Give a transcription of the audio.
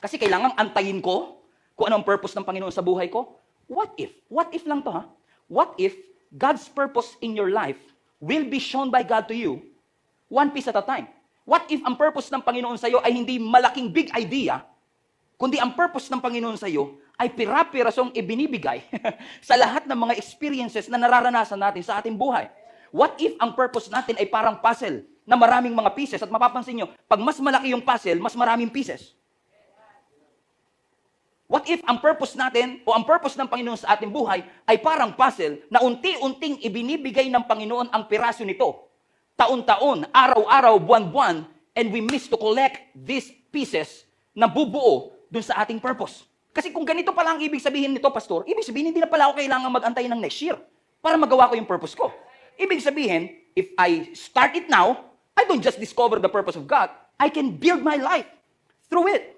Kasi kailangan antayin ko kung ano ang purpose ng Panginoon sa buhay ko. What if? What if lang to, ha? What if God's purpose in your life will be shown by God to you one piece at a time? What if ang purpose ng Panginoon sa iyo ay hindi malaking big idea, kundi ang purpose ng Panginoon sa iyo ay pira-pirasong ibinibigay sa lahat ng mga experiences na nararanasan natin sa ating buhay? What if ang purpose natin ay parang puzzle na maraming mga pieces? At mapapansin nyo, pag mas malaki yung puzzle, mas maraming pieces. What if ang purpose natin o ang purpose ng Panginoon sa ating buhay ay parang puzzle na unti-unting ibinibigay ng Panginoon ang piraso nito? Taon-taon, araw-araw, buwan-buwan, and we miss to collect these pieces na bubuo dun sa ating purpose. Kasi kung ganito pala ang ibig sabihin nito, Pastor, ibig sabihin hindi na pala ako kailangan mag-antay ng next year para magawa ko yung purpose ko. Ibig sabihin, if I start it now, I don't just discover the purpose of God, I can build my life through it.